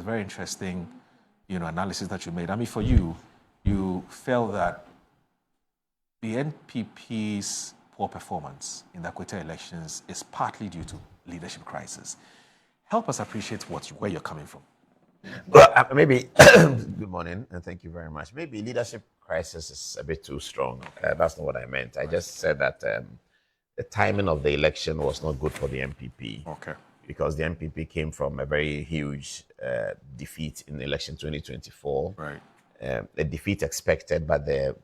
very interesting, analysis that you made. I mean, for you, you felt that the NPP's poor performance in the Akwatia elections is partly due to leadership crisis. Help us appreciate where you're coming from. Well, maybe, good morning, and thank you very much. Maybe leadership crisis is a bit too strong. That's not what I meant. I just said that the timing of the election was not good for the NPP. Okay. Because the NPP came from a very huge defeat in election 2024. Right. A defeat expected, but the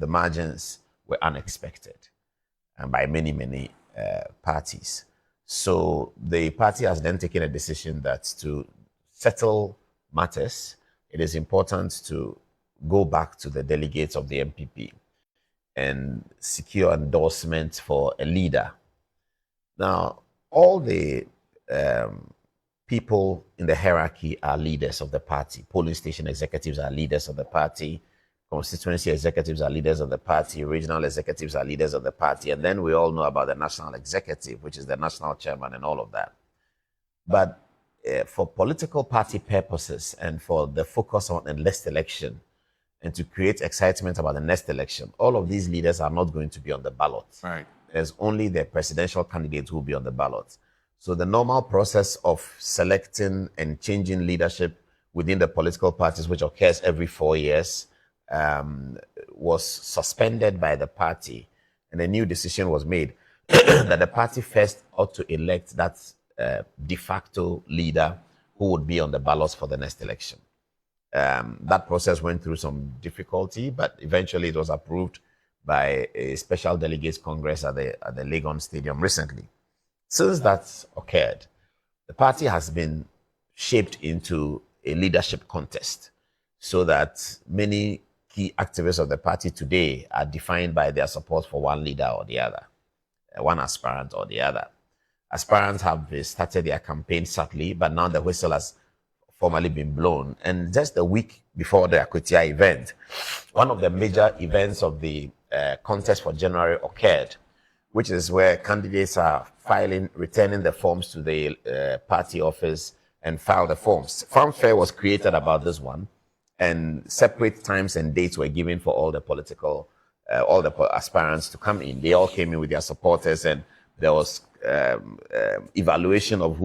margins were unexpected, and by many parties. So the party has then taken a decision that to settle matters, it is important to go back to the delegates of the NPP and secure endorsement for a leader. Now, all the people in the hierarchy are leaders of the party. Polling station executives are leaders of the party. Constituency executives are leaders of the party. Regional executives are leaders of the party. And then we all know about the national executive, which is the national chairman and all of that. But for political party purposes and for the focus on the next election and to create excitement about the next election, all of these leaders are not going to be on the ballot. Right. There's only the presidential candidate who will be on the ballot. So the normal process of selecting and changing leadership within the political parties, which occurs every 4 years, was suspended by the party. And a new decision was made that the party first ought to elect that de facto leader who would be on the ballots for the next election. That process went through some difficulty, but eventually it was approved by a special delegates congress at the Legon Stadium recently. Since that occurred, the party has been shaped into a leadership contest so that many key activists of the party today are defined by their support for one leader or the other, one aspirant or the other. Aspirants have started their campaign subtly, but now the whistle has formally been blown. And just a week before the Akwatia event, one of the major events of the contest for January occurred, which is where candidates are returning the forms to the party office and file the forms. Fanfare was created about this one, and separate times and dates were given for all the aspirants to come in. They all came in with their supporters, and there was evaluation of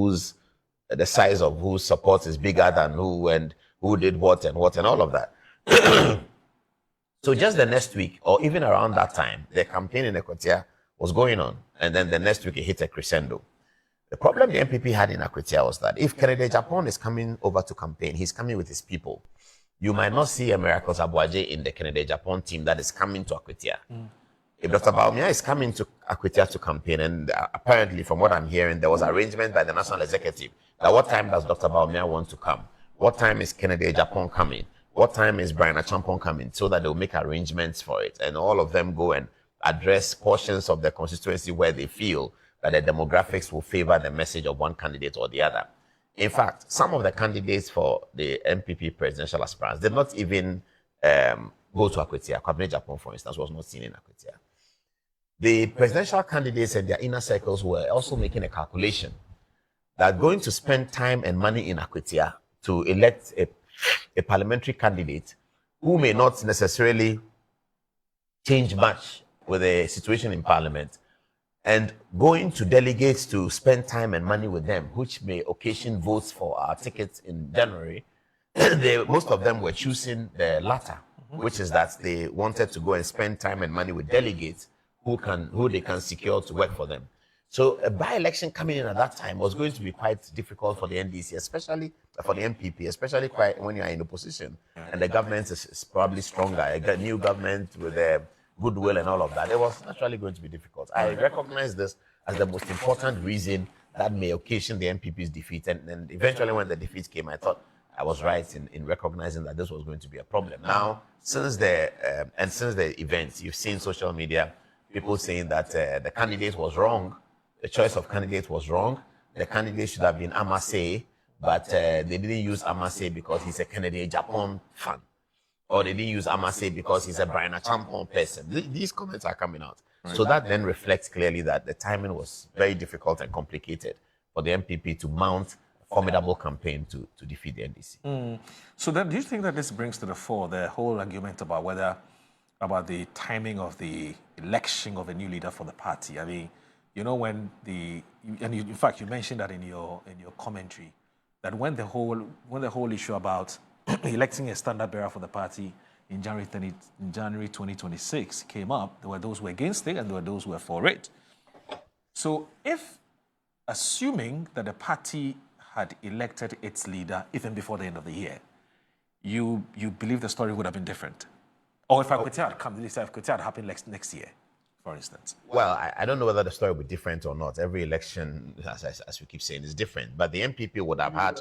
the size of whose support is bigger than who, and who did what and all of that. So just the next week, or even around that time, the campaign in Akwatia was going on, and then the next week it hit a crescendo. The problem the NPP had in Akwatia was that if Kennedy Japan is coming over to campaign, he's coming with his people. You might not see a Miracles Abuaje in the Kennedy Japan team that is coming to Akwatia. If Dr. Baumia is coming to Akwatia to campaign, and apparently from what I'm hearing, there was arrangement by the national executive that what time does Dr. Baumia want to come? What time is Kennedy Japan coming? What time is Brian Achampong coming? So that they'll make arrangements for it. And all of them go and address portions of the constituency where they feel that the demographics will favor the message of one candidate or the other. In fact, some of the candidates for the NPP presidential aspirants did not even go to Akwatia. Kwabena Japan, for instance, was not seen in Akwatia. The presidential candidates and their inner circles were also making a calculation that going to spend time and money in Akwatia to elect a parliamentary candidate who may not necessarily change much with the situation in parliament, and going to delegates to spend time and money with them, which may occasion votes for our tickets in January, most of them were choosing the latter, which is that they wanted to go and spend time and money with delegates who they can secure to work for them. So a by-election coming in at that time was going to be quite difficult for the NDC, especially for the NPP, especially quite when you are in opposition and the government is probably stronger, a new government with a goodwill and all of that. It was naturally going to be difficult. I recognize this as the most important reason that may occasion the NPP's defeat. And eventually when the defeat came, I thought I was right in recognizing that this was going to be a problem. Now, since the events, you've seen social media, people saying that the candidate was wrong. The choice of candidate was wrong. The candidate should have been Amase, but they didn't use Amase because he's a Kennedy Japan fan. Or they didn't use Amase because he's a Brian Achampong person. These comments are coming out. Right. So that then reflects clearly that the timing was very difficult and complicated for the NPP to mount formidable campaign to defeat the NDC. So then, do you think that this brings to the fore the whole argument about the timing of the election of a new leader for the party? I mean, you know, in fact, you mentioned that in your commentary, that when the whole issue about electing a standard bearer for the party in January 2026 came up, there were those who were against it and there were those who were for it. So assuming that the party had elected its leader even before the end of the year, you believe the story would have been different? Or if Akwatia had come, if Akwatia had happened next year, for instance? Well, I don't know whether the story would be different or not. Every election, as we keep saying, is different. But the NPP would have had,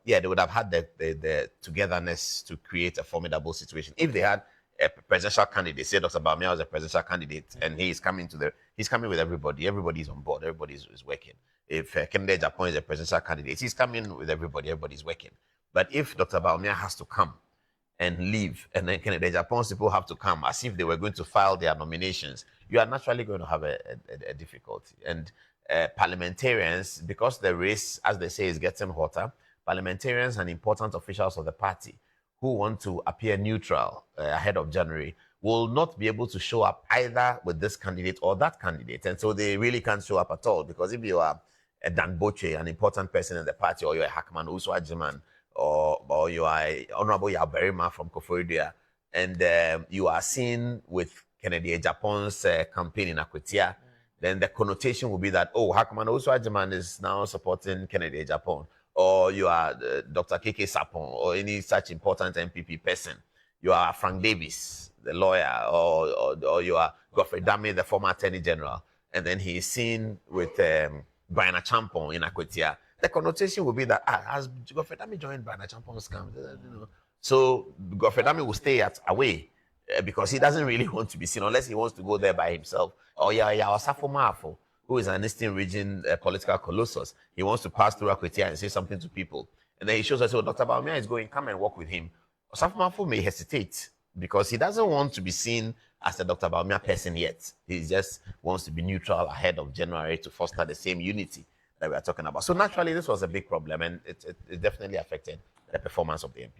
they would have had the togetherness to create a formidable situation. If they had a presidential candidate, say Dr. Bawumia was a presidential candidate, and he's coming with everybody. Everybody's on board. Everybody's working. If Kennedy Japan is a presidential candidate, he's coming with everybody. Everybody's working. But if Dr. Bawumia has to come and leave, and then Kennedy Japan's people have to come as if they were going to file their nominations, you are naturally going to have a difficulty. And parliamentarians, because the race, as they say, is getting hotter, parliamentarians and important officials of the party who want to appear neutral ahead of January will not be able to show up either with this candidate or that candidate. And so they really can't show up at all, because if you are a Adom-Otchere, an important person in the party, or you're a Hackman Uswajiman, or you are Honorable Yaberima from Koforidua, and you are seen with Kennedy Japan's campaign in Akwatia, then the connotation will be that, oh, Hackman Uswajiman is now supporting Kennedy Japan, or you are Dr. KK Sapon, or any such important NPP person. You are Frank Davis, the lawyer, or you are Godfrey Dame, the former Attorney General, and then he is seen with Brian Champon in Akwatia. The connotation will be that, has Godfrey Dame joined Brian Champon's camp? You know? So Godfrey Dame will stay away because he doesn't really want to be seen, unless he wants to go there by himself. Or Osafo Maafo, who is an Eastern region political colossus. He wants to pass through Akwatia and say something to people. And then he shows us, oh, Dr. Bawumia is going, come and walk with him. Osafo Maafo may hesitate because he doesn't want to be seen as a Dr. Bawumia person yet. He just wants to be neutral ahead of January to foster the same unity that we are talking about. So naturally, this was a big problem, and it definitely affected the performance of the NPP.